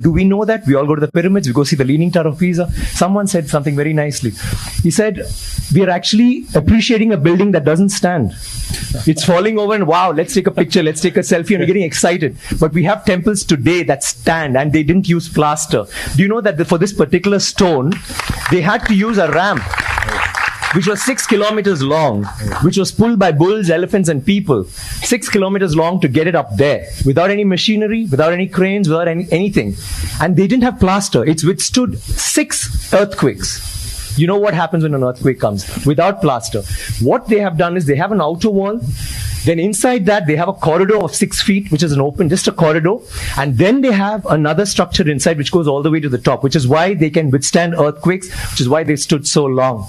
Do we know that? We all go to the pyramids, we go see the Leaning Tower of Pisa. Someone said something very nicely. He said, we are actually appreciating a building that doesn't stand. It's falling over and wow, let's take a picture, let's take a selfie, and we're getting excited. But we have temples today that stand and they didn't use plaster. Do you know that for this particular stone, they had to use a ramp which was 6 kilometers long, which was pulled by bulls, elephants, and people. 6 kilometers long to get it up there, without any machinery, without any cranes, without anything. And they didn't have plaster. It's withstood 6 earthquakes. You know what happens when an earthquake comes? Without plaster. What they have done is they have an outer wall. Then inside that, they have a corridor of 6 feet, which is an open, just a corridor. And then they have another structure inside, which goes all the way to the top, which is why they can withstand earthquakes, which is why they stood so long.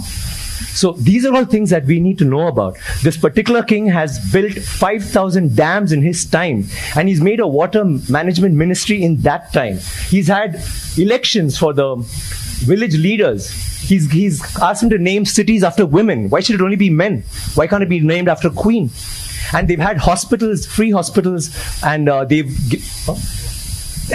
So these are all things that we need to know about. This particular king has built 5,000 dams in his time, and he's made a water management ministry in that time. He's had elections for the village leaders. He's asked them to name cities after women. Why should it only be men? Why can't it be named after a queen? And they've had hospitals, free hospitals, and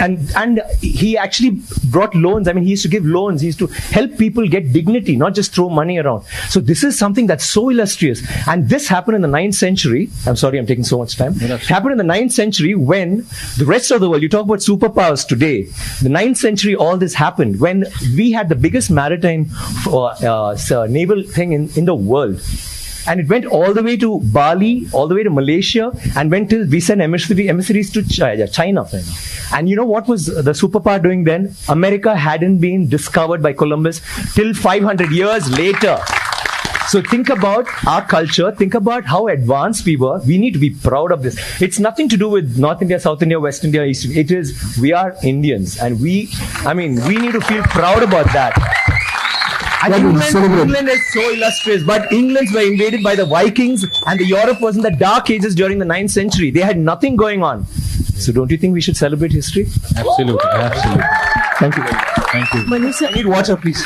And he actually brought loans. I mean, he used to give loans. He used to help people get dignity, not just throw money around. So this is something that's so illustrious. And this happened in the 9th century. I'm sorry, I'm taking so much time. It happened in the 9th century when the rest of the world, you talk about superpowers today. The 9th century, all this happened when we had the biggest maritime naval thing in the world. And it went all the way to Bali, all the way to Malaysia, and went till we sent emissaries to China. And you know what was the superpower doing then? America hadn't been discovered by Columbus till 500 years later. So think about our culture, think about how advanced we were. We need to be proud of this. It's nothing to do with North India, South India, West India, East India. It is, we are Indians, and we need to feel proud about that. And England is so illustrious, but England were invaded by the Vikings, and Europe was in the Dark Ages during the 9th century. They had nothing going on. So don't you think we should celebrate history? Absolutely, absolutely. Thank you. Thank you. I need water, please.